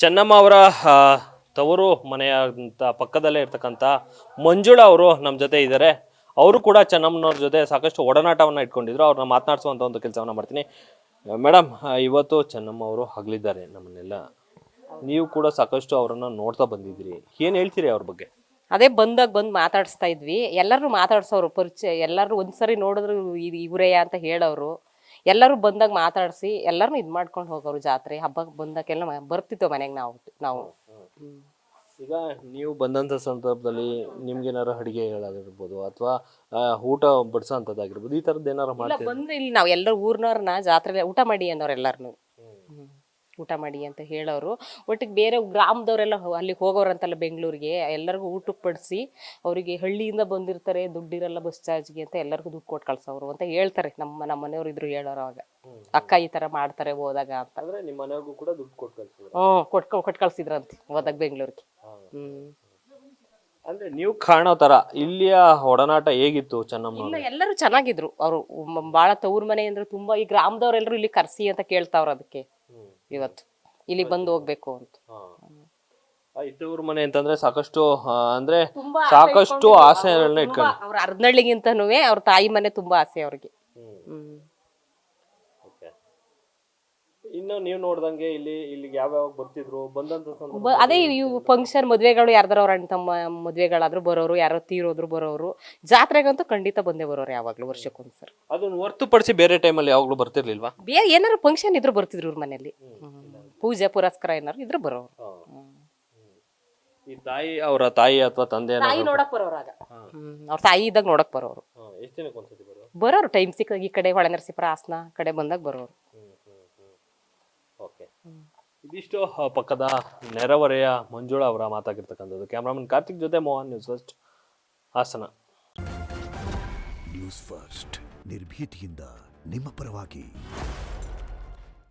ಚೆನ್ನಮ್ಮ ಅವರ ತವರು ಮನೆಯ ಪಕ್ಕದಲ್ಲೇ ಇರ್ತಕ್ಕಂಥ ಮಂಜುಳಾ ಅವರು ನಮ್ಮ ಜೊತೆ ಇದ್ದಾರೆ. ಅವರು ಕೂಡ ಚೆನ್ನಮ್ಮನವ್ರ ಜೊತೆ ಸಾಕಷ್ಟು ಒಡನಾಟವನ್ನು ಇಟ್ಕೊಂಡಿದ್ರು. ಅವ್ರನ್ನ ಮಾತನಾಡಿಸುವಂಥ ಒಂದು ಕೆಲಸವನ್ನು ಮಾಡ್ತೀನಿ. ಮೇಡಮ್, ಇವತ್ತು ಚೆನ್ನಮ್ಮ ಅವರು ಹಗಲಿದ್ದಾರೆ ನಮ್ಮನ್ನೆಲ್ಲ. ನೀವು ಕೂಡ ಸಾಕಷ್ಟು ಅವರನ್ನು ನೋಡ್ತಾ ಬಂದಿದ್ದೀರಿ. ಏನು ಹೇಳ್ತೀರಿ ಅವ್ರ ಬಗ್ಗೆ? ಅದೇ ಬಂದು ಮಾತಾಡಿಸ್ತಾ ಇದ್ವಿ. ಎಲ್ಲರೂ ಮಾತಾಡ್ಸೋರು, ಪರಿಚಯ ಎಲ್ಲರೂ ಒಂದ್ಸರಿ ನೋಡಿದ್ರು ಇವರೇ ಅಂತ ಹೇಳೋರು. ಎಲ್ಲರೂ ಬಂದಾಗ ಮಾತಾಡಿಸಿ ಎಲ್ಲರೂ ಇದು ಮಾಡ್ಕೊಂಡು ಹೋಗೋರು. ಜಾತ್ರೆ ಹಬ್ಬಕ್ಕೆ ಬಂದಾಗೆಲ್ಲ ಬರ್ತಿತ್ತು ಮನೆಗೆ ನಾವು. ಈಗ ನೀವು ಬಂದಂಥ ಸಂದರ್ಭದಲ್ಲಿ ನಿಮ್ಗೇನಾರು ಅಡುಗೆ ಹೇಳೋದಿರ್ಬೋದು ಅಥವಾ ಊಟ ಬಡಿಸೋ ಅಂಥದ್ದಾಗಿರ್ಬೋದು, ಈ ಥರದ್ದು ಏನಾರು ಮಾಡ್ತೀವಿ? ಬಂದ್ರೆ ಇಲ್ಲಿ ನಾವು ಎಲ್ಲರೂ ಊರಿನವ್ರನ್ನ ಜಾತ್ರೆ ಊಟ ಮಾಡಿ ಅನ್ನೋರು ಎಲ್ಲರೂ. ಊಟ ಮಾಡಿ ಅಂತ ಹೇಳೋರು. ಒಟ್ಟಿಗೆ ಬೇರೆ ಗ್ರಾಮದವರೆಲ್ಲ ಅಲ್ಲಿಗೆ ಹೋಗೋರಂತಲ್ಲ ಬೆಂಗಳೂರಿಗೆ, ಎಲ್ಲರಿಗೂ ಊಟಕ್ಕೆ ಪಡಿಸಿ ಅವರಿಗೆ ಹಳ್ಳಿಯಿಂದ ಬಂದಿರ್ತಾರೆ, ದುಡ್ಡಿರಲ್ಲ ಬಸ್ ಚಾರ್ಜ್ಗೆ ಅಂತ ಎಲ್ಲರಿಗೂ ದುಡ್ಡು ಕೊಟ್ಟು ಕಳ್ಸೋರು ಅಂತ ಹೇಳ್ತಾರೆ. ನಮ್ಮ ಮನೆಯವ್ರು ಇದ್ರು ಹೇಳೋರು ಅವಾಗ. ಅಕ್ಕ ಈ ತರ ಮಾಡ್ತಾರೆ ಹೋದಾಗ ಅಂತ. ಅಂದ್ರೆ ನಿಮ್ಮ ಮನೆಯವ್ರಿಗೂ ಕೂಡ ದುಡ್ಡು ಕೊಟ್ಟು ಕಳ್ಸಿದ್ರು? ಕೊಟ್ಟು ಕಳ್ಸಿದ್ರಂತೆ ಹೋದಾಗ ಬೆಂಗಳೂರಿಗೆ. ಅಂದ್ರೆ ನೀವು ಕಾಣೋ ತರ ಇಲ್ಲಿಯ ಒಡನಾಟ ಹೇಗಿತ್ತು ಚೆನ್ನಮ್ಮ? ಇಲ್ಲ, ಎಲ್ಲರೂ ಚೆನ್ನಾಗಿದ್ರು. ಅವರು ಬಾಳ ತವ್ರ ಮನೆ ಅಂದ್ರೆ ತುಂಬಾ. ಈ ಗ್ರಾಮದವ್ರೆಲ್ಲರೂ ಇಲ್ಲಿ ಕರ್ಸಿ ಅಂತ ಕೇಳ್ತಾವ್ರ. ಅದಕ್ಕೆ ಇವತ್ತು ಇಲ್ಲಿ ಬಂದು ಹೋಗ್ಬೇಕು ಅಂತ. ಇದ್ದವ್ರ ಮನೆ ಅಂತಂದ್ರೆ ಸಾಕಷ್ಟು ಅಂದ್ರೆ ಸಾಕಷ್ಟು ಆಸೆಗಳನ್ನ ಇಟ್ಕೊಂಡು ಅವ್ರ ಅರ್ಧಳ್ಳಿಗಿಂತನೂ ಅವ್ರ ತಾಯಿ ಮನೆ ತುಂಬಾ ಆಸೆ ಅವ್ರಿಗೆ. ಇನ್ನು ನೀವು ನೋಡ್ದಂಗೆ ಇಲ್ಲಿಗೆ ಯಾವ್ಯಾವ ಬರ್ತಿದ್ರು ಬಂದಂತ ಅದೇ ಇವು ಫಂಕ್ಷನ್ ಮದ್ವೆಗಳು ಯಾರ್ದಾರ ಅವ್ರ ಅಣ್ಣ ತಮ್ಮ ಮದ್ವೆಗಳಾದ್ರೂ ಬರೋರು, ಯಾರೋ ತೀರೋದ್ರು ಬರೋರು. ಜಾತ್ರೆಗಂತೂ ಖಂಡಿತ ಬಂದೇ ಬರೋರು ಯಾವಾಗ್ಲೂ, ವರ್ಷಕ್ಕೊಂದ್ಸರಿ. ಅದನ್ನ ಹೊರತುಪಡಿಸಿ ಬೇರೆ ಟೈಮಲ್ಲಿ ಯಾವಾಗ್ಲೂ ಬರ್ತಿರ್ಲಿಲ್ವಾ? ಬೇರೆ ಏನಾರು ಫಂಕ್ಷನ್ ಇದ್ರು ಬರ್ತಿದ್ರು ಇವ್ರ ಮನೇಲಿ. ಪೂಜೆ ಪುರಸ್ಕಾರ ಏನಾರು ಇದ್ರು ಬರೋರು. ಈ ತಾಯಿ ಅವರ ತಾಯಿ ಅಥವಾ ತಂದೆ ತಾಯಿ ನೋಡಕ್ ಬರೋರಾಗ. ಅವ್ರ ತಾಯಿ ಇದ್ದಾಗ ನೋಡಕ್ ಬರೋರು. ಎಷ್ಟು ದಿನಕ್ಕೆ ಒಂದ್ಸತಿ ಬರೋರು ಟೈಮ್ ಸಿಕ್ಕ. ಈ ಕಡೆ ಹೊಳೆನರಸೀಪುರ ಹಾಸನ ಕಡೆ ಬಂದಾಗ ಬರೋರು. ಓಕೆ, ಇದಿಷ್ಟು ಪಕ್ಕದ ನೆರೆಹೊರೆಯ ಮಂಜುಳಾ ಅವರ ಮಾತಾಗಿರ್ತಕ್ಕಂಥದ್ದು. ಕ್ಯಾಮ್ರಾಮನ್ ಕಾರ್ತಿಕ್ ಜೊತೆ Mohan, news first Hassan. News first ನಿರ್ಭೀತಿಯಿಂದ ನಿಮ್ಮ ಪರವಾಗಿ.